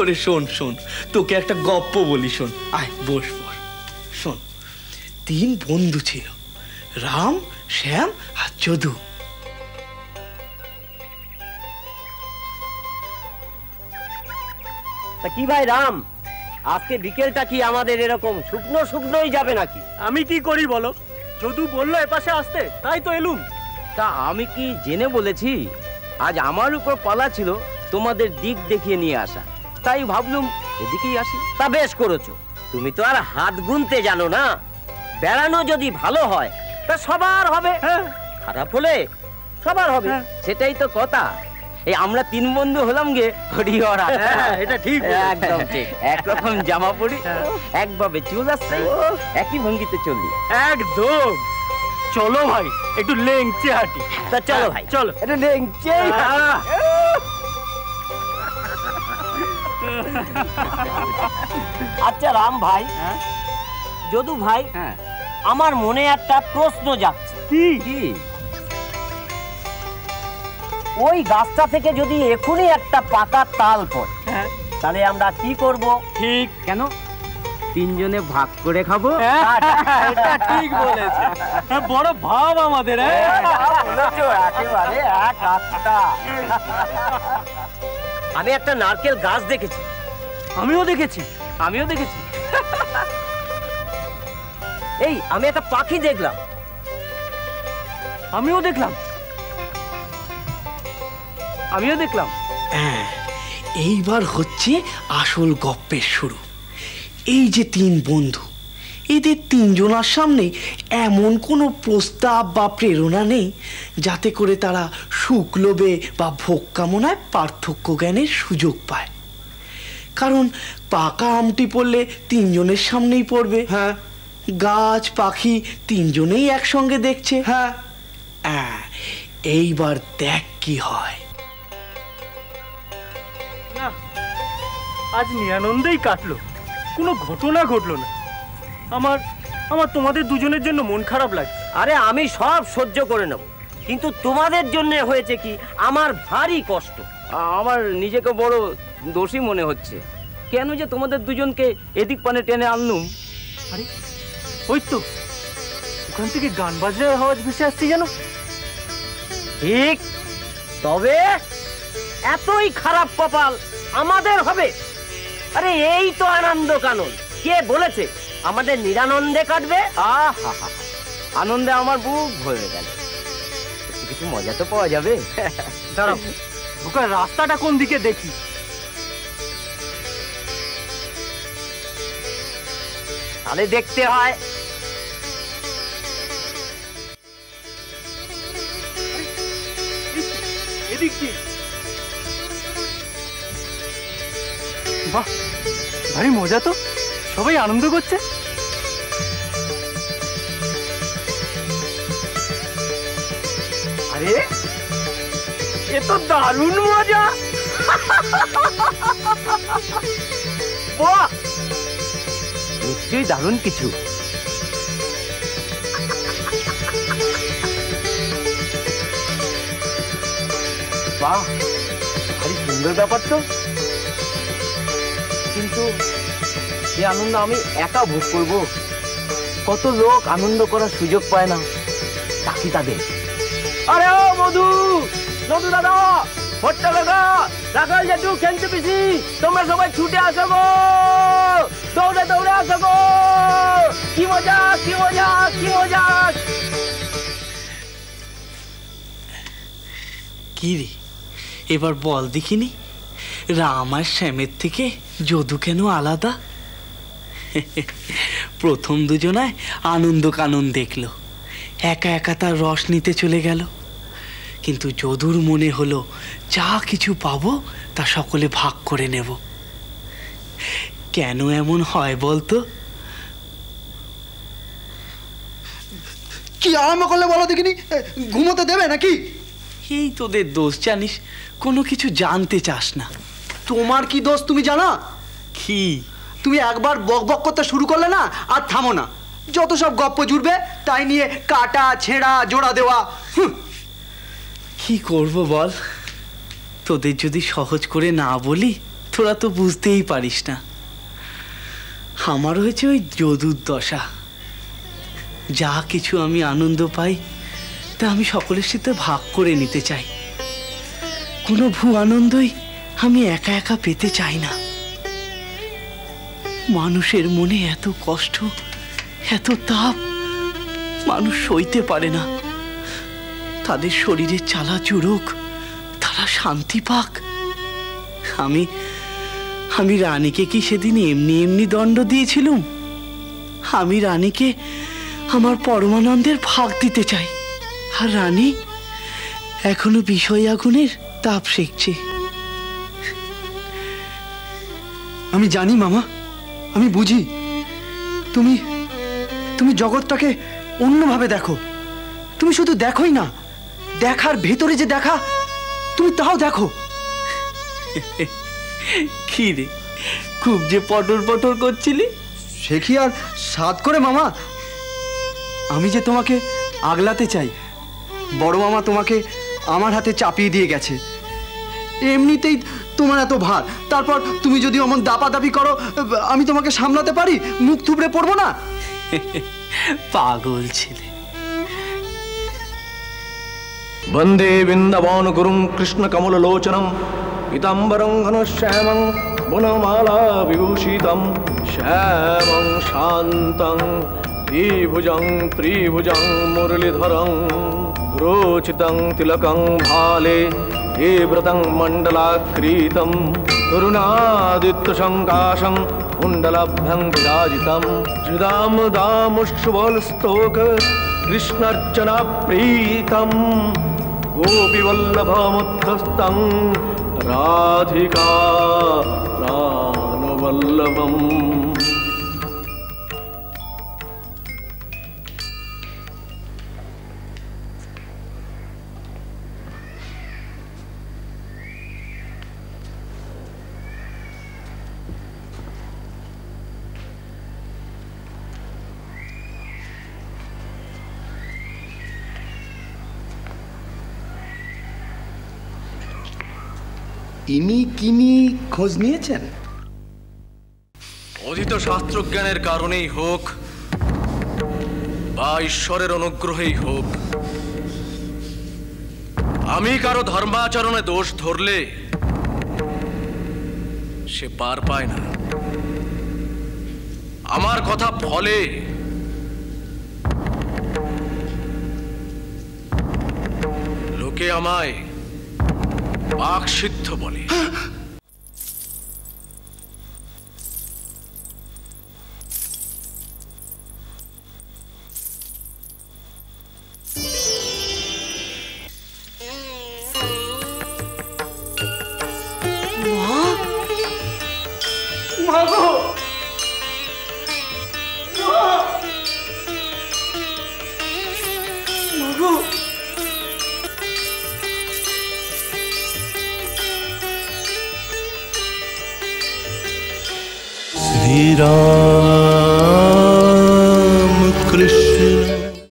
ওরে শোন শোন, তোকে একটা গপ্প বলি, শোন। আয় বস বস। শোন, 3 বন্ধু ছিল, রাম, শ্যাম আর যদু। তা কি ভাই রাম, আজকে বিকেলটা কি আমাদের এরকম শুকনো শুকনোই যাবে নাকি? আমি কি করি বলো, যদু বললো এপাশে আসতে, তাই তো এলুম। তা আমি কি জেনে বলেছি? আজ আমার উপর পালা ছিল তোমাদের দিক দেখিয়ে নিয়ে আসা, তাই ভাবলুম এদিকেই আসি। তা বেশ করেছো, তুমি তো আর হাত গুনতে জানো না। বেড়ানো যদি ভালো হয় তা সবার হবে, খারাপ হলে সবার হবে, সেটাই তো কথা। এই আমরা 3 বন্ধু হলাম গে হরিহরা। এটা ঠিক, একদম ঠিক। একরকম জামা পরি, একভাবে চুল আসছে, একই ভঙ্গিতে চলি। একদম। চলো ভাই একটু লেংচে হাঁটি। তা চলো ভাই, চলো এটা লেংচে। আচ্ছা রাম ভাই, যদু ভাই, আমার মনে একটা প্রশ্ন যাচ্ছে। কি? ওই গাছটা থেকে যদি এখনই একটা পাকা তাল পড়ে, তাহলে আমরা কি করব? ঠিক। কেন? 3 জনে ভাগ করে খাবো। এটা ঠিক বলেছে, বড় ভাব আমাদের। একেবারে এক আত্মা। আমি একটা নারকেল গাছ দেখেছি। আমিও দেখেছি। এই আমি একটা পাখি দেখলাম। আমিও দেখলাম। হ্যাঁ, এইবার হচ্ছে আসল গপ্পের শুরু। এই যে 3 বন্ধু, এদের 3 জনার সামনে এমন কোনো প্রস্তাব বা প্রেরণা নেই যাতে করে তারা সুখ লোভে বা ভোগ কামনায় পার্থক্য জ্ঞানের সুযোগ পায়। কারণ পাকা আমটি পড়লে 3 জনের সামনেই পড়বে। হ্যাঁ, গাছ পাখি 3 জনেই একসঙ্গে দেখছে। হ্যাঁ, এইবার দেখ কি হয়। না, আজ নিরানন্দেই কাটলো, কোনো ঘটনা ঘটলো না। আমার তোমাদের দুজনের জন্য মন খারাপ লাগছে। আরে আমি সব সহ্য করে নেব, কিন্তু তোমাদের জন্য হয়েছে কি আমার ভারী কষ্ট। আমার নিজেকে বড় দোষী মনে হচ্ছে। কেন যে তোমাদের দুজনকে এদিক পানে টেনে আনলুম। আরে ওই তো ওখান থেকে গান বাজনার আওয়াজ ভেসে আসছে যেন। ঠিক, তবে এতই খারাপ কপাল আমাদের হবে? আরে এই তো আনন্দ কানন। কে বলেছে আমাদের নিরানন্দে কাটবে? আহা, আনন্দে আমার বুক ভরে গেল। কিছু মজা তো পাওয়া যাবে। দাঁড়াও, ঢোকার রাস্তাটা কোন দিকে দেখি। তাহলে দেখতে হয়। এদিক কি? বাহ, ভারী মজা তো, সবাই আনন্দ করছে। আরে এ তো দারুণ মজা। বাহ, নিশ্চয়ই দারুণ কিছু। বাহ, ভারী সুন্দর ব্যাপার তো। কিন্তু এই আনন্দ আমি একা ভোগ করব? কত লোক আনন্দ করার সুযোগ পায় না, ডাকি তাদের। আরে ও মধু, মধু দাদা, ভট্টা দাদা, রাখাল জেঠু, খেলতে পিসি, তোমরা সবাই ছুটে আসো গো, দৌড়ে দৌড়ে আসো গো। কি মজা, কি মজা, কি মজা। কি রে, এবার বল দেখিনি, রাম আর শ্যামের থেকে যদু কেন আলাদা? প্রথম দুজনায় আনন্দ কানন দেখলো, একা একা তার রস নিতে চলে গেল। কিন্তু যদুর মনে হলো যা কিছু পাবো তা সকলে ভাগ করে নেব। কেন এমন হয় বলতো? কি আরম্ভ করলে বলো দেখিনি, ঘুমোতে দেবে নাকি? এই তোদের দোষ জানিস, কোনো কিছু জানতে চাস না। তোমার কি দোষ তুমি জানো? কি? তুমি একবার বক বক করতে শুরু করলে না আর থামো না। যত সব গপ্প জুড়বে তাই নিয়ে কাটা ছেঁড়া জোড়া দেওয়া। কি করব বল, তোদের যদি সহজ করে না বলি তোরা তো বুঝতেই পারিস না, আমার হয়েছে ওই যদুর দশা। যা কিছু আমি আনন্দ পাই তা আমি সকলের সাথে ভাগ করে নিতে চাই। কোনো ভূ আনন্দই আমি একা একা পেতে চাই না। মানুষের মনে এত কষ্ট, এত তাপ মানুষ সইতে পারে না। তাদের শরীরে চালা চুরুক, তারা শান্তি পাক। আমি রানীকে কি সেদিন এমনি এমনি দণ্ড দিয়েছিলুম? আমি রানীকে আমার পরমানন্দের ভাগ দিতে চাই, আর রানী এখনো বিষয় আগুনের তাপ সেঁকছে। আমি জানি মামা, আমি বুঝি তুমি তুমি জগৎটাকে অন্যভাবে দেখো। তুমি শুধু দেখোই না, দেখার ভেতরে যে দেখা তুমি তাও দেখো। কি রে, খুব যে পটর পটর করছিলি? সে কি আর সাধ করে মামা? আমি যে তোমাকে আগলাতে চাই। বড় মামা তোমাকে আমার হাতে চাপিয়ে দিয়ে গেছে। এমনিতেই তোমার এত ভার, তারপর তুমি যদি অমন দাপাদাপি করো, আমি তোমাকে সামলাতে পারি? মুখ থুবড়ে পড়বো না? পাগল ছেলে। वंदे वृंदावन गुरुं कृष्ण कमल लोचनम पीताम्बरं घनश्यामं वनमाला विभूषितं श्यामं शान्तं द्विभुजं त्रिभुजं मुरलीधरं रोचितं तिलकं भाले हेव्रतं मण्डलाकृतं तरुणादित्यशङ्काशं कुण्डलाभ्यं विराजितं श्रीदाम दामुष्वलस्तोक कृष्णार्चना प्रीतं गोपीवल्लभमुद्धस्तं राधिका प्राणवल्लभम्। ইনি কিনি খোঁজ নিয়েছেন? অধীত শাস্ত্রজ্ঞানের কারণেই হোক বা ঈশ্বরের অনুগ্রহেই হোক, আমি কারো ধর্মাচরণে দোষ ধরলে সে পার পায় না। আমার কথা ফলে লোকে আমায় বাকসিদ্ধ বলে। श्री राम